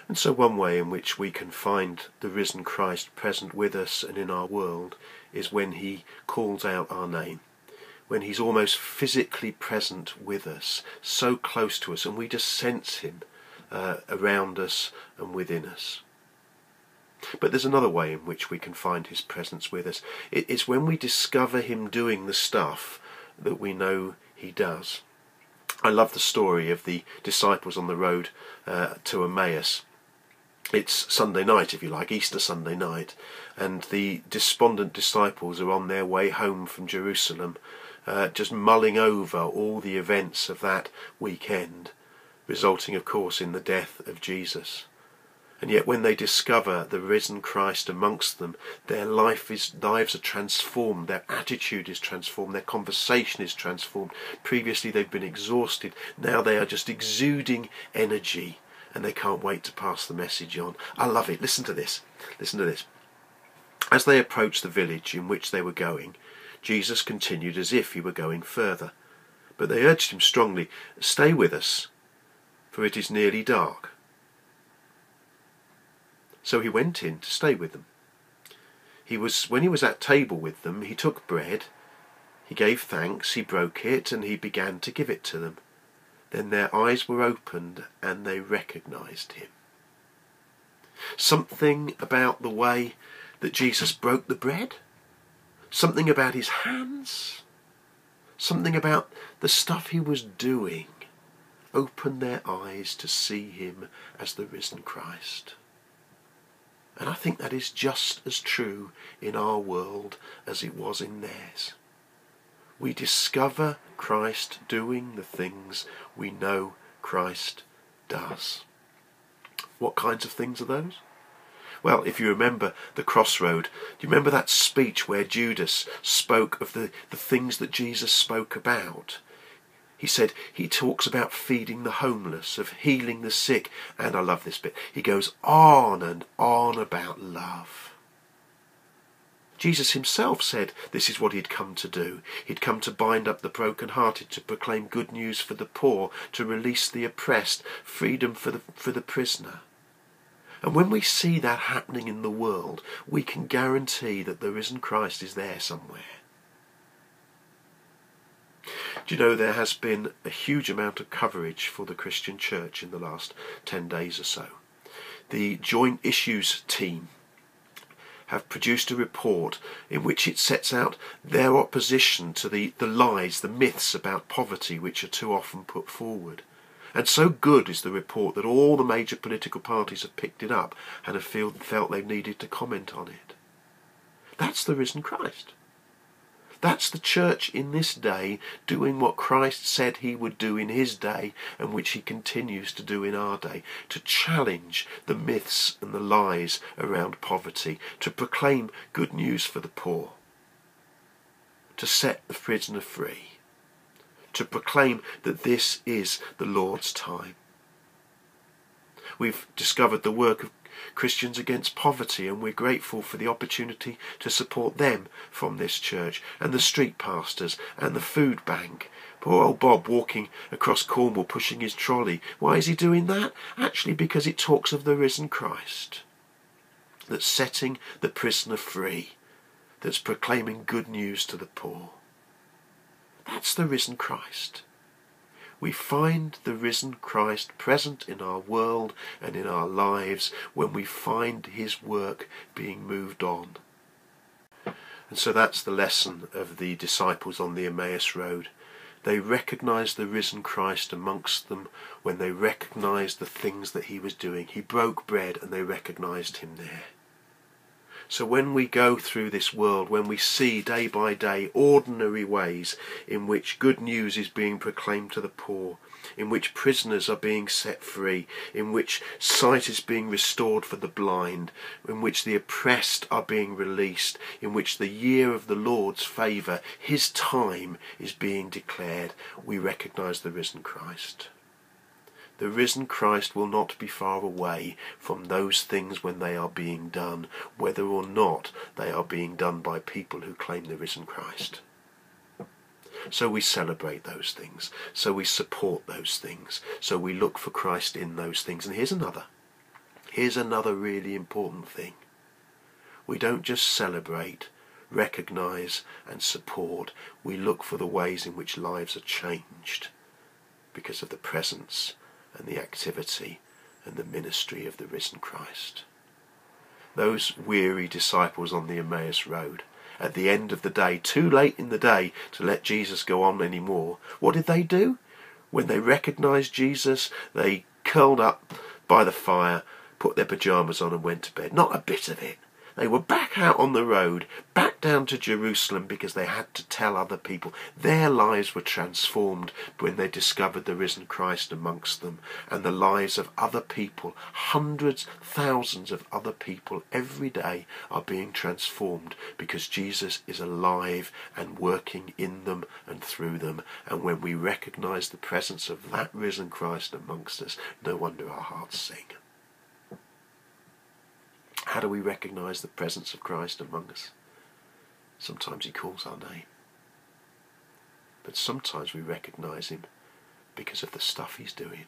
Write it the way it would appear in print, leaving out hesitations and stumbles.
And so one way in which we can find the risen Christ present with us and in our world is when he calls out our name, when he's almost physically present with us, so close to us, and we just sense him around us and within us. But there's another way in which we can find his presence with us. It's when we discover him doing the stuff that we know he does. I love the story of the disciples on the road to Emmaus. It's Sunday night, if you like, Easter Sunday night, and the despondent disciples are on their way home from Jerusalem, just mulling over all the events of that weekend, resulting, of course, in the death of Jesus. And yet when they discover the risen Christ amongst them, their lives are transformed, their attitude is transformed, their conversation is transformed. Previously they've been exhausted, now they are just exuding energy, and they can't wait to pass the message on. I love it. Listen to this. Listen to this. As they approached the village in which they were going, Jesus continued as if he were going further. But they urged him strongly, "Stay with us, for it is nearly dark." So he went in to stay with them. When he was at table with them, he took bread, he gave thanks, he broke it, and he began to give it to them. Then their eyes were opened and they recognized him. Something about the way that Jesus broke the bread, something about his hands, something about the stuff he was doing, opened their eyes to see him as the risen Christ. And I think that is just as true in our world as it was in theirs. We discover Christ doing the things we know Christ does. What kinds of things are those? Well, if you remember the crossroad, do you remember that speech where Judas spoke of the things that Jesus spoke about? He said he talks about feeding the homeless, of healing the sick, and I love this bit, he goes on and on about love. Jesus himself said this is what he'd come to do. He'd come to bind up the brokenhearted, to proclaim good news for the poor, to release the oppressed, freedom for the prisoner. And when we see that happening in the world, we can guarantee that the risen Christ is there somewhere. Do you know there has been a huge amount of coverage for the Christian church in the last 10 days or so? The Joint Issues team have produced a report in which it sets out their opposition to the lies, the myths about poverty which are too often put forward. And so good is the report that all the major political parties have picked it up and have felt they've needed to comment on it. That's the risen Christ. That's the church in this day doing what Christ said he would do in his day and which he continues to do in our day, to challenge the myths and the lies around poverty, to proclaim good news for the poor, to set the prisoner free, to proclaim that this is the Lord's time. We've discovered the work of Christians Against Poverty, and we're grateful for the opportunity to support them from this church, and the street pastors and the food bank. Poor old Bob walking across Cornwall pushing his trolley. Why is he doing that? Actually because it talks of the risen Christ, that's setting the prisoner free, that's proclaiming good news to the poor. That's the risen Christ. We find the risen Christ present in our world and in our lives when we find his work being moved on. And so that's the lesson of the disciples on the Emmaus Road. They recognised the risen Christ amongst them when they recognised the things that he was doing. He broke bread and they recognised him there. So when we go through this world, when we see day by day ordinary ways in which good news is being proclaimed to the poor, in which prisoners are being set free, in which sight is being restored for the blind, in which the oppressed are being released, in which the year of the Lord's favour, his time, is being declared, we recognise the risen Christ. The risen Christ will not be far away from those things when they are being done, whether or not they are being done by people who claim the risen Christ. So we celebrate those things, so we support those things, so we look for Christ in those things. And here's another. here's another really important thing. We don't just celebrate, recognise and support. We look for the ways in which lives are changed because of the presence and the activity and the ministry of the risen Christ. Those weary disciples on the Emmaus Road, at the end of the day, too late in the day to let Jesus go on anymore, what did they do? When they recognised Jesus, they curled up by the fire, put their pyjamas on and went to bed. Not a bit of it. They were back out on the road, back down to Jerusalem, because they had to tell other people. Their lives were transformed when they discovered the risen Christ amongst them, and the lives of other people, hundreds, thousands of other people every day are being transformed because Jesus is alive and working in them and through them. And when we recognise the presence of that risen Christ amongst us, no wonder our hearts sing. How do we recognise the presence of Christ among us? Sometimes he calls our name. But sometimes we recognise him because of the stuff he's doing.